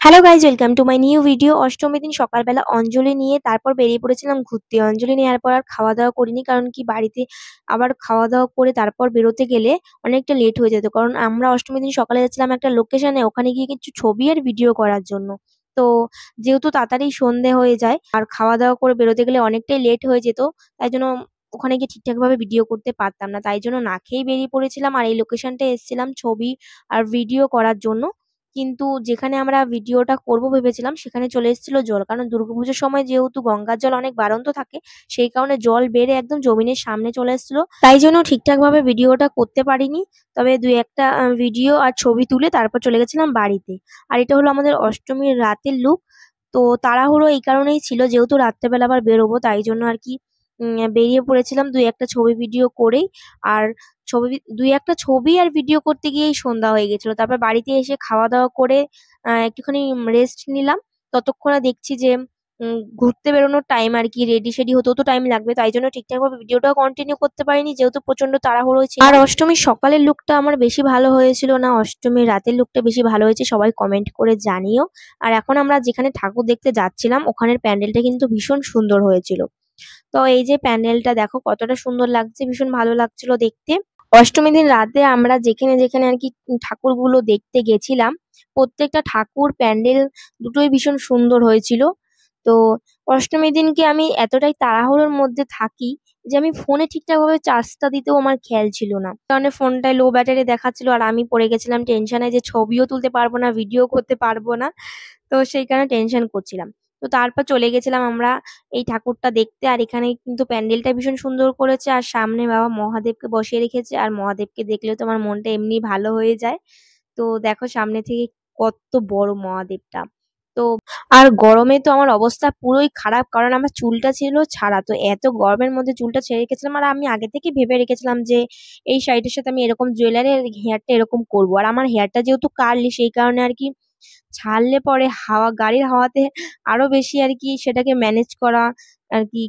Hello guys, welcome to my new video. অষ্টমীর দিন সকালবেলা অঞ্জলি নিয়ে তারপর বেরিয়ে পড়েছিলাম ঘুরতে। অঞ্জলি নেওয়ার পর আর খাওয়া দাওয়া করিনি, কারণ কি বাড়িতে আবার খাওয়া দাওয়া করে তারপর বেরোতে গেলে অনেকটা লেট হয়ে যেত। কারণ আমরা অষ্টমীর দিন সকালে যাচ্ছিলাম একটা লোকেশনে, ওখানে গিয়ে কিছু ছবি আর ভিডিও করার জন্য। তো যেহেতু তাড়াতাড়ি সন্ধে হয়ে যায় আর খাওয়া দাওয়া করে বেরোতে গেলে অনেকটাই লেট হয়ে যেত, তাই জন্য ওখানে গিয়ে ঠিকঠাক ভাবে ভিডিও করতে পারতাম না। তাই জন্য না খেয়েই বেরিয়ে পড়েছিলাম আর এই লোকেশনটায় এসেছিলাম ছবি আর ভিডিও করার জন্য। কিন্তু যেখানে আমরা ভিডিওটা করব ভেবেছিলাম সেখানে চলে এসেছিল জল, কারণ দুর্গাপুজোর সময় যেহেতু গঙ্গার জল অনেক বাড়ন্ত থাকে, সেই কারণে জল বেড়ে একদম জমিনের সামনে চলে এসেছিল। তাই জন্য ঠিকঠাক ভাবে ভিডিওটা করতে পারিনি। তবে দুই একটা ভিডিও আর ছবি তুলে তারপর চলে গেছিলাম বাড়িতে। আর এটা হলো আমাদের অষ্টমীর রাতের লুক। তো তাড়াহুড়ো এই কারণেই ছিল, যেহেতু রাত্রেবেলা আবার বেরোবো, তাই জন্য আর কি বেরিয়ে পড়েছিলাম দুই একটা ছবি ভিডিও করেই। আর দুই একটা ছবি আর ভিডিও করতে গিয়েই সন্ধ্যা হয়ে গেছিল। তারপর বাড়িতে এসে খাওয়া দাওয়া করে একটুখানি রেস্ট নিলাম। ততক্ষণে দেখছি যে ঘুরতে বেরোনোর টাইম আর কি, রেডি সেডি হতেও তো টাইম লাগবে, তাই জন্য ঠিকঠাক ভাবে ভিডিওটাও কন্টিনিউ করতে পারিনি, যেহেতু প্রচন্ড তাড়াহুড়ো ছিল। আর অষ্টমীর সকালের লুকটা আমার বেশি ভালো হয়েছিল না অষ্টমীর রাতের লুকটা বেশি ভালো হয়েছে, সবাই কমেন্ট করে জানিও। আর এখন আমরা যেখানে ঠাকুর দেখতে যাচ্ছিলাম ওখানের প্যান্ডেলটা কিন্তু ভীষণ সুন্দর হয়েছিল। তো এই যে প্যান্ডেলটা দেখো কতটা সুন্দর লাগছে, ভীষণ ভালো লাগছিল দেখতে। অষ্টমীর দিন রাতে আমরা যেখানে যেখানে আর কি ঠাকুরগুলো দেখতে গেছিলাম, প্রত্যেকটা ঠাকুর প্যান্ডেল দুটোই ভীষণ সুন্দর হয়েছিল। তো অষ্টমীর দিনকে আমি এতটাই তাড়াহুড়োর মধ্যে থাকি যে আমি ফোনে ঠিকঠাক ভাবে চার্জটা দিতেও আমার খেয়াল ছিল না, কারণ ফোনটায় লো ব্যাটারি দেখাচ্ছিল আর আমি পড়ে গেছিলাম টেনশনে যে ছবিও তুলতে পারবো না, ভিডিও করতে পারবো না। তো সেই কারণে টেনশন করছিলাম। তো তারপর চলে গেছিলাম আমরা এই ঠাকুরটা দেখতে। আর এখানে কিন্তু প্যান্ডেলটা ভীষণ সুন্দর করেছে আর সামনে বাবা মহাদেবকে বসিয়ে রেখেছে, আর মহাদেবকে দেখলে তো আমার মনটা এমনি ভালো হয়ে যায়। তো দেখো সামনে থেকে কত বড় মহাদেবটা। তো আর গরমে তো আমার অবস্থা পুরোই খারাপ, কারণ আমার চুলটা ছিল ছাড়া। তো এত গরমের মধ্যে চুলটা ছেড়ে রেখেছিলাম, আর আমি আগে থেকে ভেবে রেখেছিলাম যে এই শাড়িটার সাথে আমি এরকম জুয়েলারি আর হেয়ারটা এরকম করবো। আর আমার হেয়ারটা যেহেতু কার্লি, সেই কারণে আর কি ছাড়লে পরে গাড়ির হাওয়াতে আরো বেশি আর কি সেটাকে ম্যানেজ করা আর কি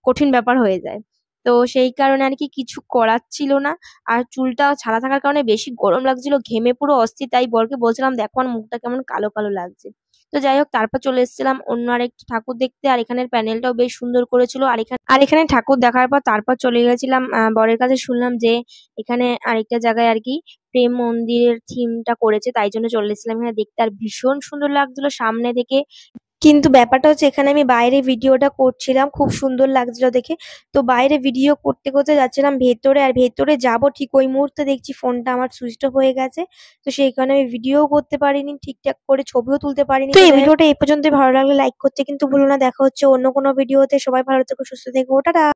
কঠিন ব্যাপার হয়ে যায়। তো সেই কারণে আর কি কিছু করার ছিল না। আর চুলটা ছাড়া থাকার কারণে বেশি গরম লাগছিল, ঘেমে পুরো অস্থির। তাই বরকে বলছিলাম দেখো আমার মুখটা কেমন কালো কালো লাগছে। তো যাই হোক, তারপর চলে এসেছিলাম অন্য আরেকটা ঠাকুর দেখতে। আর এখানের প্যানেলটাও বেশ সুন্দর করেছিল। আর এখানে ঠাকুর দেখার পর তারপর চলে গেছিলাম বরের কাছে। শুনলাম যে এখানে আরেকটা জায়গায় আর কি প্রেম মন্দিরের থিমটা করেছে, তাই জন্য চলে এসেছিলাম এখানে দেখতে। আর ভীষণ সুন্দর লাগছিল সামনে থেকে। কিন্তু ব্যাপারটা হচ্ছে এখানে আমি বাইরে ভিডিওটা করছিলাম, খুব সুন্দর লাগছিল দেখে। তো বাইরে ভিডিও করতে করতে যাচ্ছিলাম ভেতরে, আর ভেতরে যাব ঠিক ওই মুহূর্তে দেখছি ফোনটা আমার সুইচ অফ হয়ে গেছে। তো সেই কারণে আমি ভিডিও করতে পারিনি ঠিকঠাক করে, ছবিও তুলতে পারিনি। তো এই ভিডিওটা এই পর্যন্ত, ভালো লাগলে লাইক করতে কিন্তু ভুলো না। দেখা হচ্ছে অন্য কোনো ভিডিওতে। সবাই ভালো থেকো, সুস্থ থেকো, টাটা।